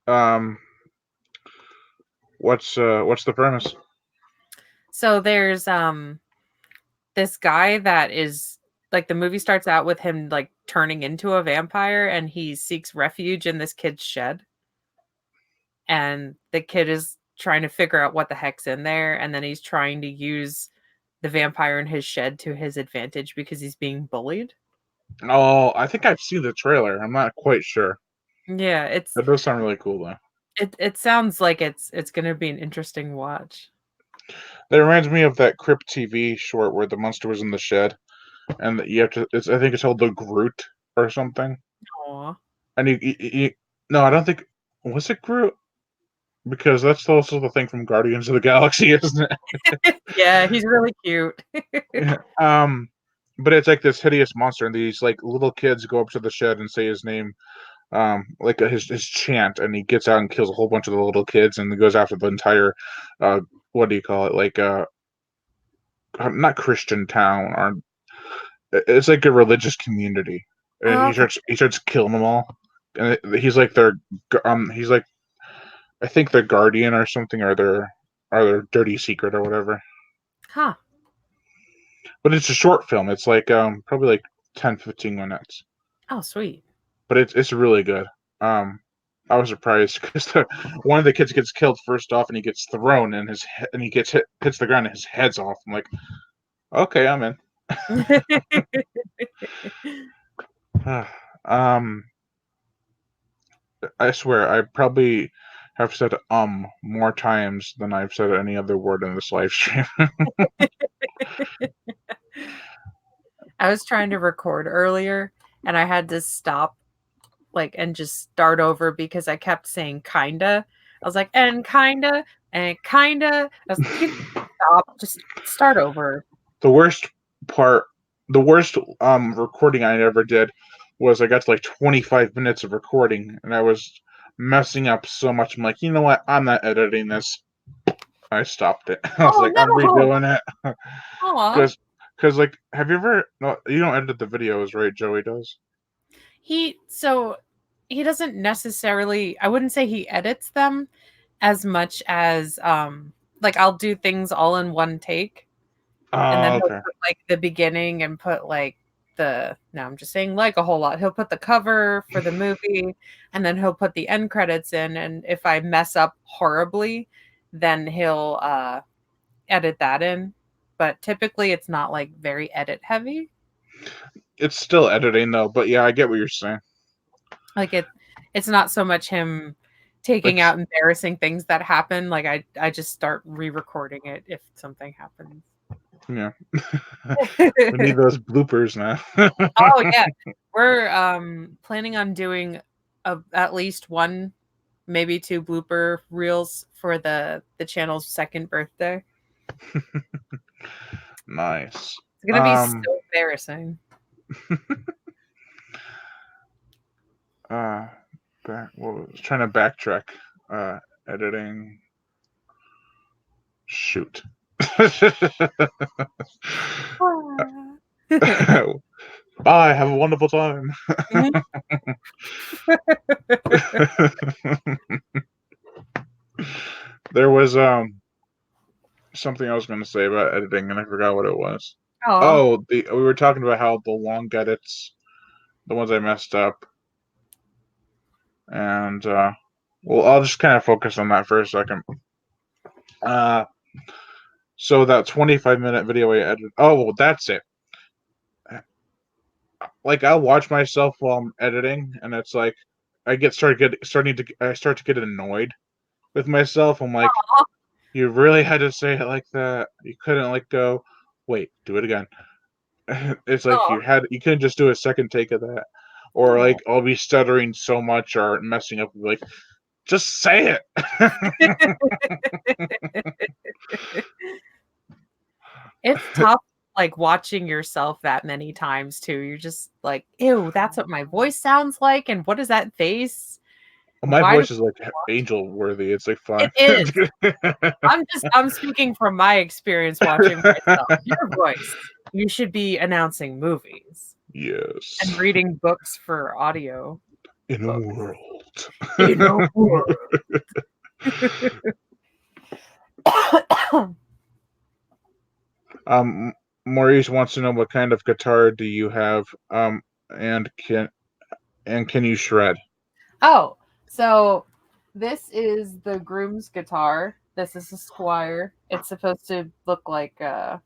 Um, what's the premise? So there's this guy that is like the movie starts out with him like turning into a vampire, and he seeks refuge in this kid's shed, and the kid is trying to figure out what the heck's in there, and then he's trying to use the vampire in his shed to his advantage because he's being bullied. Oh, I think I've seen the trailer. I'm not quite sure. Yeah, That does sound really cool though. it sounds like it's going to be an interesting watch. That reminds me of that Crypt TV short where the monster was in the shed, and you have to. I think it's called the Groot or something. Aw. And no, I don't think was it Groot because that's also the thing from Guardians of the Galaxy, isn't Yeah, he's really cute. it? But it's like this hideous monster, and these like little kids go up to the shed and say his name, like his chant, and he gets out and kills a whole bunch of the little kids, and goes after the entire, uh, what do you call it? Like not Christian town, or it's like a religious community, and Oh, okay. he starts killing them all, and he's like he's like I think their guardian or something, or their dirty secret or whatever. Huh. But it's a short film. It's like probably like 10-15 minutes, Oh, sweet. but it's really good. Um, I was surprised because one of the kids gets killed first off, and he gets thrown, and and he gets hits the ground, and his head's off. I'm like, okay, I'm in. um, I swear, I probably have said more times than I've said any other word in this live stream. I was trying to record earlier and I had to stop like and just start over because I kept saying kinda. I was like, and kinda, and kinda. I was like, you stop, just start over. The worst part, the worst recording I ever did was I got to like 25 minutes of recording, and I was messing up so much. I'm like, you know what? I'm not editing this. I stopped it. I was Oh like, I'm no. redoing it Aw. because like, have you ever? No, you don't edit the videos, right? Joey does. So he doesn't necessarily, I wouldn't say he edits them as much as like I'll do things all in one take. And then Oh, he'll okay. put, like, the beginning and put, like, the no, I'm just saying, like, a whole lot. He'll put the cover for the movie, and then he'll put the end credits in, and if I mess up horribly, then he'll, edit that in. But typically, it's not, like, very edit heavy. It's still editing though, but yeah, I get what you're saying. Like, it's not so much him taking Like, out embarrassing things that happen, like, I just start re-recording it if something happens. yeah, we need those bloopers now. Oh, yeah. We're, planning on doing at least 1, maybe 2 blooper reels for the channel's 2nd birthday. Nice. It's gonna be so Um, embarrassing. uh, well, I was trying to backtrack. Editing. Shoot. Bye. Have a wonderful time. Mhm. There was something I was going to say about editing, and I forgot what it was. Aw. Oh, we were talking about how the long edits, the ones I messed up, and well, I'll just kind of focus on that for a second. Uh, so that 25-minute video I edited. Oh, well, that's it. Like I'll watch myself while I'm editing, and it's like I start to get annoyed with myself. I'm like, Aw. you really had to say it like that. You couldn't like go, wait, do it again. It's like Aw. you couldn't just do a second take of that, or Aw. like I'll be stuttering so much or messing up. Like, just say it. It's tough, like, watching yourself that many times too. You're just like, "Ew, that's what my voice sounds like, and what is that face? My Why do voice is like angel worthy. It's like It fine. is. I'm speaking from my experience watching myself. Your voice, you should be announcing movies and Yes. reading books for audio In a books. world. In a world. um, Maurice wants to know what kind of guitar do you have? And can you shred? Oh, so this is the groom's guitar. This is a Squire. It's supposed to look like a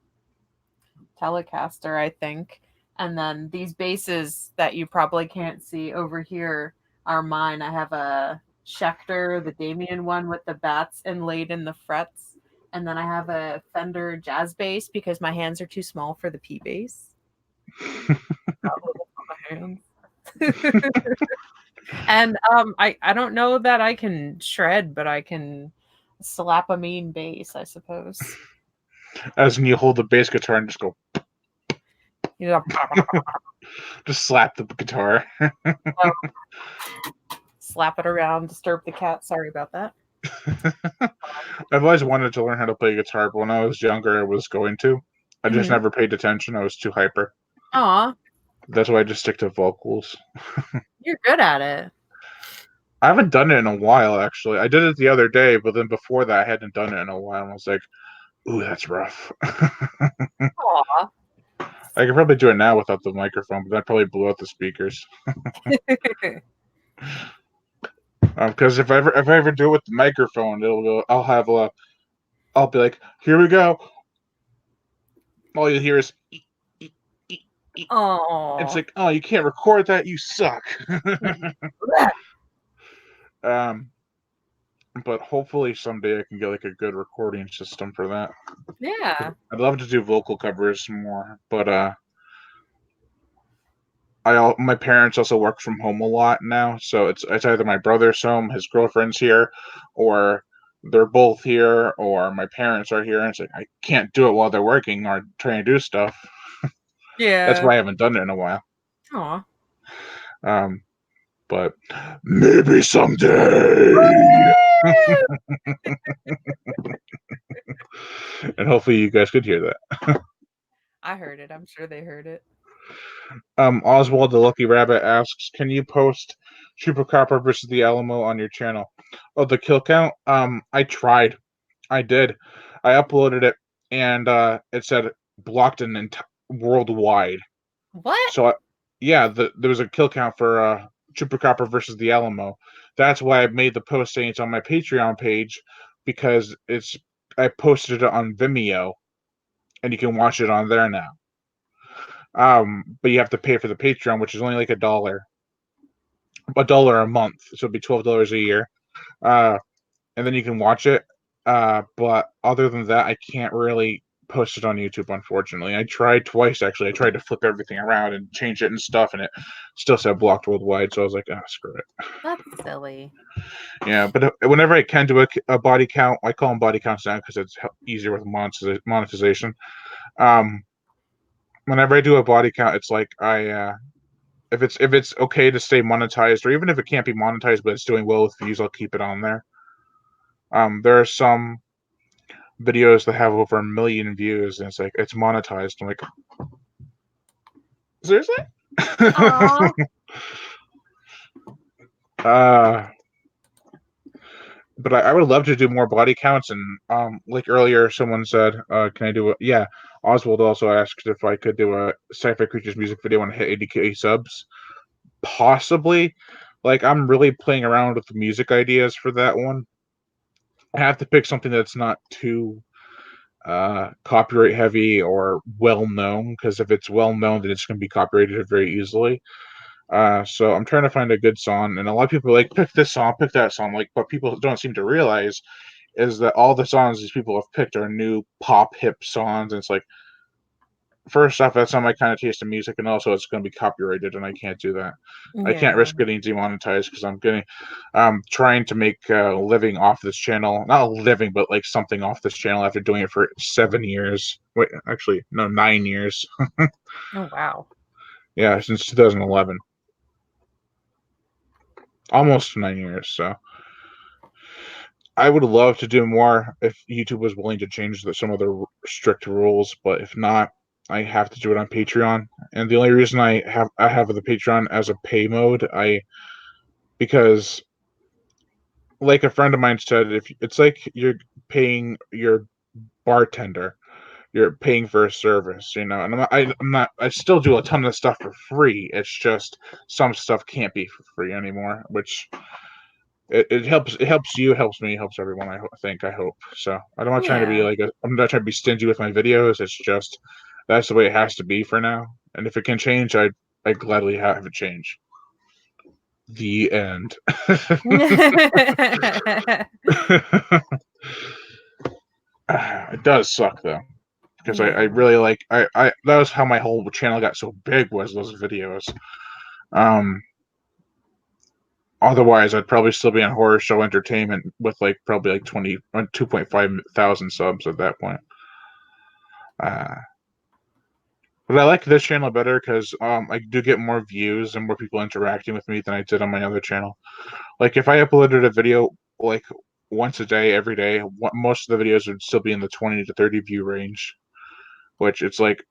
Telecaster, I think. And then these basses that you probably can't see over here are mine. I have a Schecter, the Damien one with the bats inlaid in the frets. And then I have a Fender jazz bass because my hands are too small for the P bass. Not little for my hands. And I don't know that I can shred, but I can slap a mean bass, I suppose. As in you hold the bass guitar and just go, You know, just slap the guitar. slap it around, disturb the cat. Sorry about that. I've always wanted to learn how to play guitar, but when I was younger, I was going to. I just Hmm. never paid attention. I was too hyper. Aw, That's why I just stick to vocals. you're good at it. I haven't done it in a while, actually. I did it the other day, but then before that, I hadn't done it in a while. And I was like, ooh, that's rough. Aw. I could probably do it now without the microphone, but that probably blew out the speakers. Because if I ever do it with the microphone, it'll go. I'll be like, here we go. All you hear is. Eek, eek, eek, eek. It's Aw. like, oh, you can't record that. You suck. um, but hopefully someday I can get like a good recording system for that. Yeah. I'd love to do vocal covers more, but my parents also work from home a lot now, so it's either my brother's home, his girlfriend's here, or they're both here, or my parents are here, and it's like I can't do it while they're working or trying to do stuff. That's Yeah. why I haven't done it in a while. Aw. Um, but maybe someday, and hopefully you guys could hear that. I heard it. I'm sure they heard it. Oswald the Lucky Rabbit asks, "Can you post Chupacabra versus the Alamo on your channel?" Oh, the kill count. I tried. I did. I uploaded it, and it said blocked worldwide. What? So, yeah, there was a kill count for Chupacabra versus the Alamo. That's why I made the post saying it's on my Patreon page because I posted it on Vimeo, and you can watch it on there now. But you have to pay for the Patreon, which is only like $1 a month, so it'd be $12 a year. Uh, and then you can watch it. But other than that, I can't really post it on YouTube, unfortunately. I tried twice actually. I tried to flip everything around and change it and stuff, and it still said blocked worldwide. So I was like, oh, screw it. That's silly. Yeah, but whenever I can do a body count, I call them body counts now because it's easier with monetization. Um, Whenever I do a body count, it's like if it's okay to stay monetized, or even if it can't be monetized but it's doing well with views, I'll keep it on there. There are some videos that have over 1 million views, and it's monetized. I'm like, seriously? Aw. uh, but I would love to do more body counts, and like earlier, someone said, "Can I do it?" Yeah, Oswald also asked if I could do a Sci-Fi Creatures music video and hit 80K subs. Possibly. Like, I'm really playing around with the music ideas for that one. I have to pick something that's not too copyright heavy or well known, because if it's well known, then it's going to be copyrighted very easily. So I'm trying to find a good song, and a lot of people are like, pick this song, pick that song. Like, what people don't seem to realize is that all the songs these people have picked are new pop hip songs, and it's like, first off, that's not my kind of taste in music, and also it's going to be copyrighted, and I can't do that. I can't Yeah. risk getting demonetized because I'm getting, trying to make a living off this channel. Not a living, but like something off this channel after doing it for 7 years. Wait, actually, no, 9 years. Oh wow. Yeah, since 2011, almost 9 years. So I would love to do more if YouTube was willing to change some of the strict rules, but if not, I have to do it on Patreon. And the only reason I have the Patreon as a pay mode, because like a friend of mine said, if it's like you're paying your bartender, you're paying for a service, and I still do a ton of stuff for free. It's just some stuff can't be for free anymore, which it helps you, it helps me, it helps everyone. I hope so. I'm not trying to be Yeah. I'm not trying to be stingy with my videos. It's just that's the way it has to be for now. And if it can change, I gladly have it change. The end. It does suck though, because I Yeah. really like I that was how my whole channel got so big, was those videos. Um, Otherwise, I'd probably still be on Horror Show Entertainment with like probably like 2.5 thousand subs at that point. Uh, but I like this channel better because I do get more views and more people interacting with me than I did on my other channel. Like if I uploaded a video like once a day, every day, most of the videos would still be in the 20 to 30 view range. Which it's like,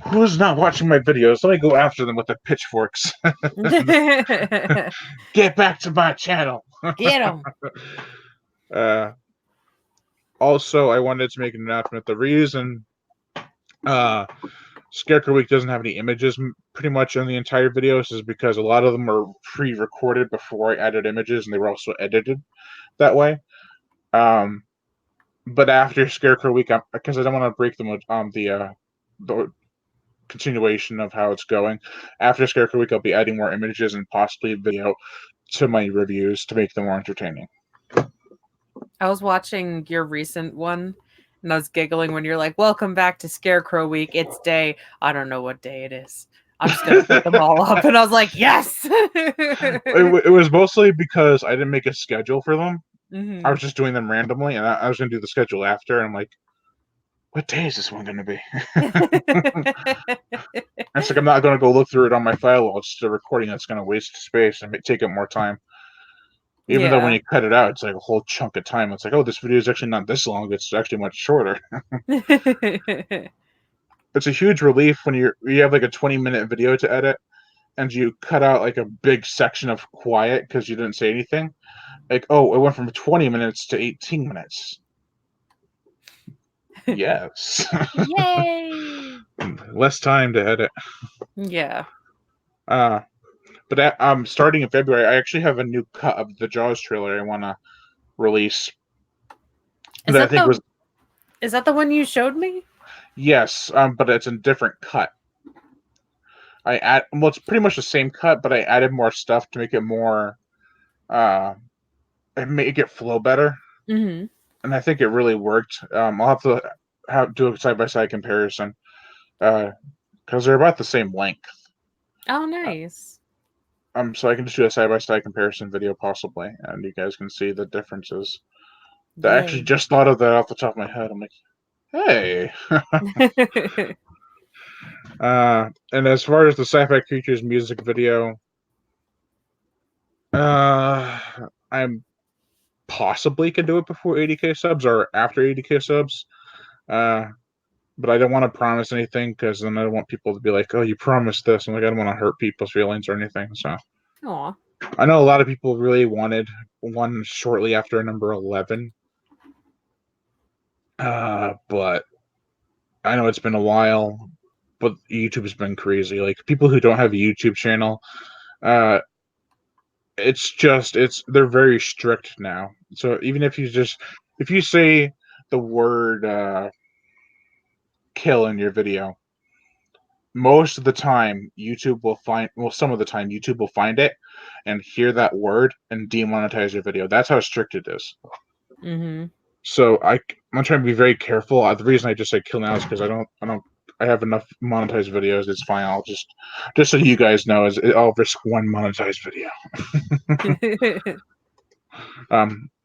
who's not watching my videos? Let me go after them with the pitchforks. Get back to my channel. Get them. Uh, Also, I wanted to make an announcement. The reason uh, Scarecrow Week doesn't have any images pretty much on the entire videos is because a lot of them are pre-recorded before I added images, and they were also edited that way. Um, but after Scarecrow Week, because I don't want to break the continuation of how it's going. After Scarecrow Week, I'll be adding more images and possibly video to my reviews to make them more entertaining. I was watching your recent one and I was giggling when you're like, "Welcome back to Scarecrow Week. It's day. I don't know what day it is. I'm just gonna put them all up." And I was like, "Yes." It was mostly because I didn't make a schedule for them. I Hmm. was just doing them randomly, and I was going to do the schedule after. And I'm like, what day is this one going to be? It's like I'm not going to go look through it on my file. It's just a recording that's going to waste space and take up more time. Even though when Yeah. you cut it out, it's like a whole chunk of time. It's like, oh, this video is actually not this long. It's actually much shorter. It's a huge relief when you have like a 20-minute video to edit, and you cut out like a big section of quiet because you didn't say anything. Like, oh, it went from 20 minutes to 18 minutes. Yes. Yay. Less time to edit. Yeah. Uh, but starting in February, I actually have a new cut of the Jaws trailer I want to release. Is That I that think was the one you showed me? yes, but it's a different cut. It's pretty much the same cut, but I added more stuff to make it more uh and make it flow better. Hmm. And I think it really worked. I'll have to do a side by side comparison because they're about the same length. Oh, Uh, nice. so I can just do a side by side comparison video possibly, and you guys can see the differences. I actually Yay. just thought of that off the top of my head. I'm like, hey. And as far as the Sci-Fi Creatures music video, uh, I'm possibly can do it before 80K subs or after 80K subs. Uh, but I don't want to promise anything because then I don't want people to be like, "Oh, you promised this." I'm like, I don't want to hurt people's feelings or anything. So Aw. I know a lot of people really wanted one shortly after number 11, but I know it's been a while. But YouTube has been crazy. Like people who don't have a YouTube channel, uh, they're very strict now. So even if you say the word kill in your video, most of the time some of the time YouTube will find it and hear that word and demonetize your video. That's how strict it is. Hmm. So I'm trying to be very careful. The reason I just say kill now is because I don't I have enough monetized videos. It's fine. I'll just so you guys know, I'll risk one monetized video.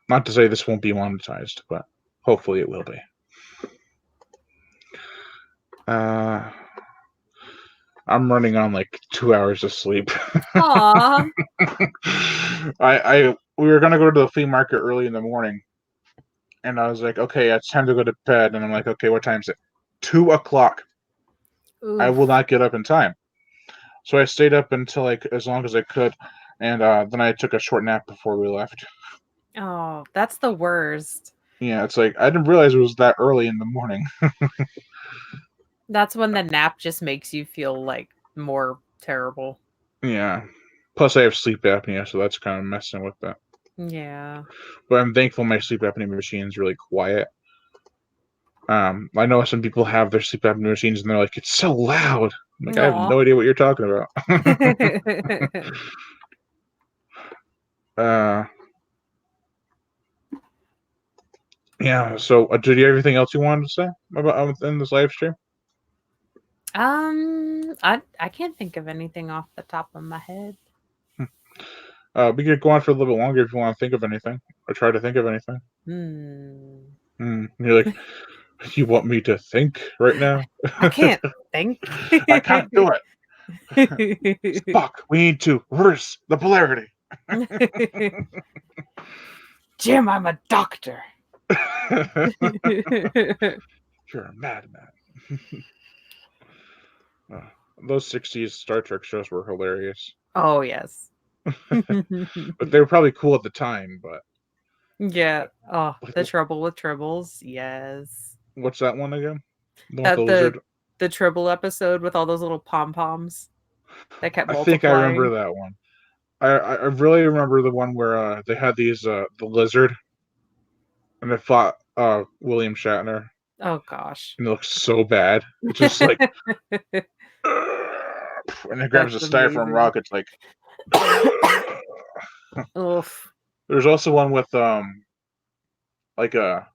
Not to say this won't be monetized, but hopefully it will be. I'm running on like 2 hours of sleep. Aw. We were gonna go to the flea market early in the morning, and I was like, okay, it's time to go to bed. And I'm like, okay, what time is it? 2 o'clock. I will Oof. not get up in time. So I stayed up until like as long as I could, and then I took a short nap before we left. Oh, that's the worst. Yeah, it's like I didn't realize it was that early in the morning. That's when the nap just makes you feel like more terrible. Yeah. Plus, I have sleep apnea, so that's kind of messing with that. Yeah. But I'm thankful my sleep apnea machine is really quiet. I know some people have their sleep apnea machines and they're like, it's so loud. I'm like, I have Aw. no idea what you're talking about. uh, yeah. So, did you have anything else you wanted to say about in this live stream? I can't think of anything off the top of my head. We could go on for a little bit longer if you want to think of anything or try to think of anything. Hmm. You're like, you want me to think right now? I can't think. I can't do it. Fuck, we need to reverse the polarity. Jim, I'm a doctor. You're a madman. Uh, those 60s Star Trek shows were hilarious. Oh, yes. But they were probably cool at the time, but Yeah. Oh, like, the trouble with tribbles. Yes. what's that one again? The one with the That lizard? the tribble episode with all those little pom poms that kept I think I remember multiplying. that one. I really remember the one where they had these the lizard and they fought William Shatner Oh gosh. and it looks so bad. It's just like and it grabs That's a styrofoam amazing. rock, it's like Oof. there's also one with like a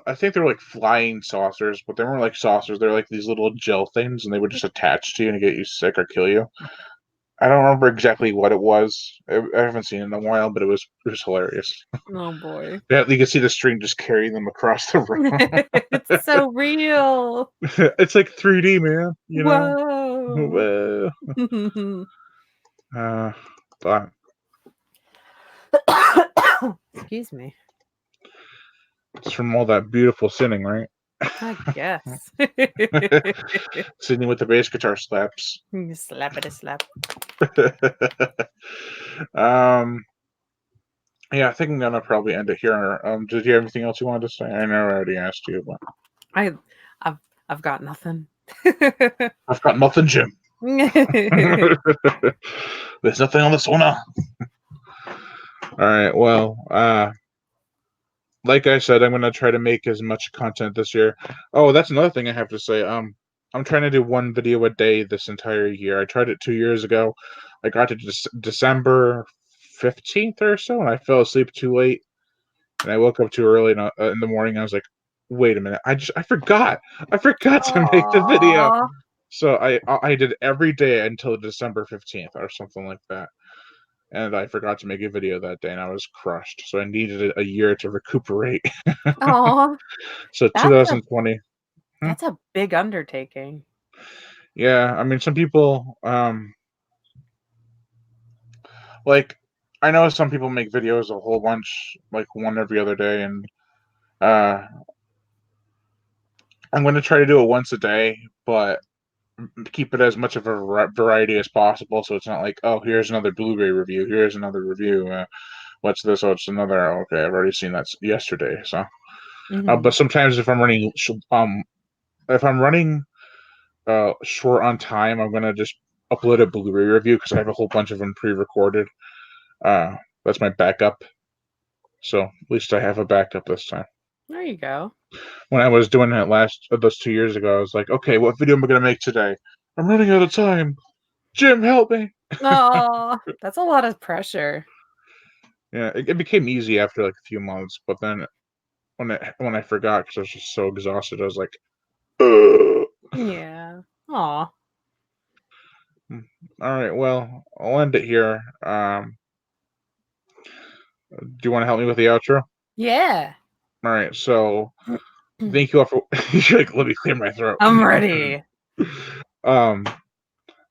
I think they're like flying saucers, but they weren't like saucers. They're like these little gel things, and they would just attach to you and get you sick or kill you. I don't remember exactly what it was. I haven't seen it in a while, but it was hilarious. Oh boy. Yeah, you can see the string just carrying them across the room. It's so real. It's like 3D, man. You know. Whoa. Well, uh, but Excuse me. it's from all that beautiful singing, right? I guess. Singing with the bass guitar slaps. Slap it a slap. um. Yeah, I think I'm gonna probably end it here. Did you have anything else you wanted to say? I know I already asked you, but I I've I've got nothing. I've got nothing, Jim. There's nothing on the sauna. All right. Well, like I said, I'm gonna try to make as much content this year. Oh, that's another thing I have to say. I'm trying to do one video a day this entire year. I tried it 2 years ago. I got to December 15th or so, and I fell asleep too late, and I woke up too early in the morning. I was like, "Wait a minute! I forgot! I forgot to make the video." Aw. So I did every day until December 15th or something like that. And I forgot to make a video that day and I was crushed. So I needed a year to recuperate. Aw. So That's a 2020. Hmm, that's a big undertaking. yeah, I mean some people like I know some people make videos a whole bunch, like one every other day, and uh I'm gonna try to do it once a day, but keep it as much of a variety as possible so it's not like, oh, here's another Blu-ray review, here's another review, what's this, oh, it's another, okay, I've already seen that yesterday. So but Mhm. sometimes if I'm running short on time, I'm gonna just upload a Blu-ray review because I have a whole bunch of them pre-recorded. uh that's my backup, so at least I have a backup this time. There you go. When I was doing it those 2 years ago, I was like, okay, what video am I gonna make today? I'm running out of time. Jim, help me. Oh, that's a lot of pressure. Yeah, it became easy after like a few months, but then when I forgot because I was just so exhausted, I was like, ugh. Yeah. Aw. All right, well, I'll end it here. Do you want to help me with the outro? Yeah. All right, so thank you all for. You're like, let me clear my throat. I'm ready. um,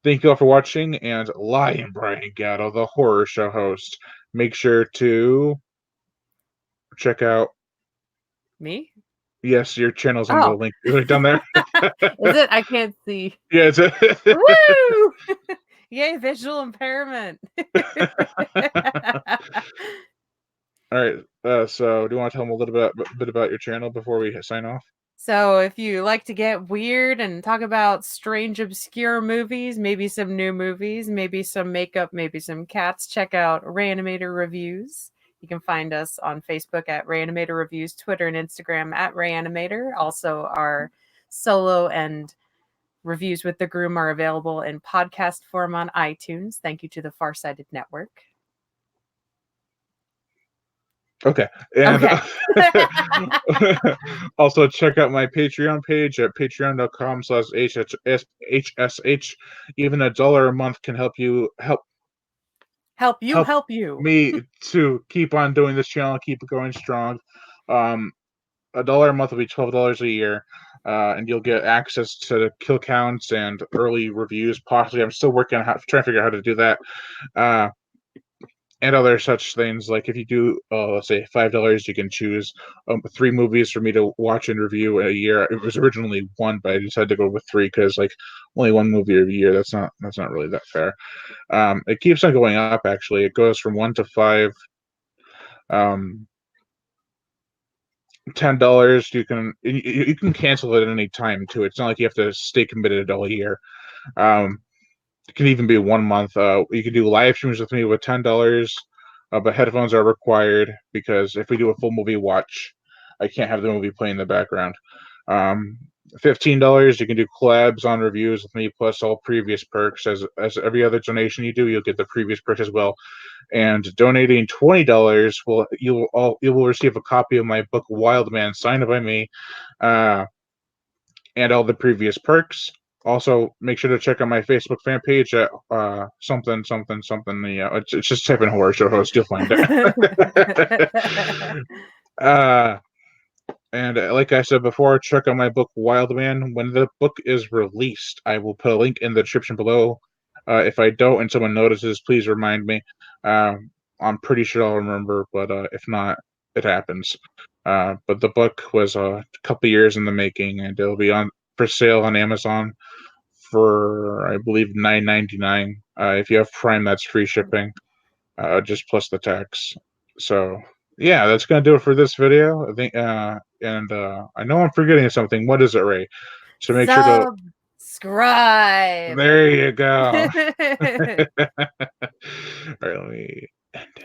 Thank you all for watching, and Lion Brian Gatto, the horror show host. Make sure to check out. Me? Yes, your channel's in the Oh, link right down there. is it? I can't see. Yeah, it's a. Woo! Yay, visual impairment. All right. So, do you want to tell them a little bit about your channel before we sign off? So, if you like to get weird and talk about strange, obscure movies, maybe some new movies, maybe some makeup, maybe some cats, check out Rayanimator Reviews. You can find us on Facebook at Rayanimator Reviews, Twitter and Instagram at Rayanimator. Also, our solo and reviews with the groom are available in podcast form on iTunes. Thank you to the Farsighted Network. Okay. And Okay. also check out my Patreon page at patreon.com/HSH. Even $1 a month can help help help you. me to keep on doing this channel and keep it going strong. $1 a month will be $12 a year. And you'll get access to kill counts and early reviews. Possibly, I'm still working on trying to figure out how to do that. And other such things, like if you do, let's say $5, you can choose 3 movies for me to watch and review a year. It was originally 1, but I decided to go with 3 because like only 1 movie a year. That's not really that fair. It keeps on going up. Actually, it goes from 1 to 5. Um, $10. You can cancel it at any time too. It's not like you have to stay committed all year. Um, It can even be 1 month. You can do live streams with me with $10, but headphones are required because if we do a full movie watch, I can't have the movie play in the background. Um, $15, you can do collabs on reviews with me plus all previous perks. As every other donation you do, you'll get the previous perks as well. And donating $20 you will receive a copy of my book Wild Man signed by me. Uh, and all the previous perks. Also, make sure to check out my Facebook fan page at something something something. Yeah, it's just type in horror show host, you'll find it. uh, and like I said before, check out my book Wild Man. When the book is released, I will put a link in the description below. If I don't and someone notices, please remind me. I'm pretty sure I'll remember, but if not, it happens. But the book was a couple years in the making, and it'll be on for sale on Amazon for I believe $9.99. If you have Prime, that's free shipping, just plus the tax. So yeah, that's gonna do it for this video. I think, and I know I'm forgetting something. What is it, Ray? So make sure to. Subscribe. There you go. All right, let me end it.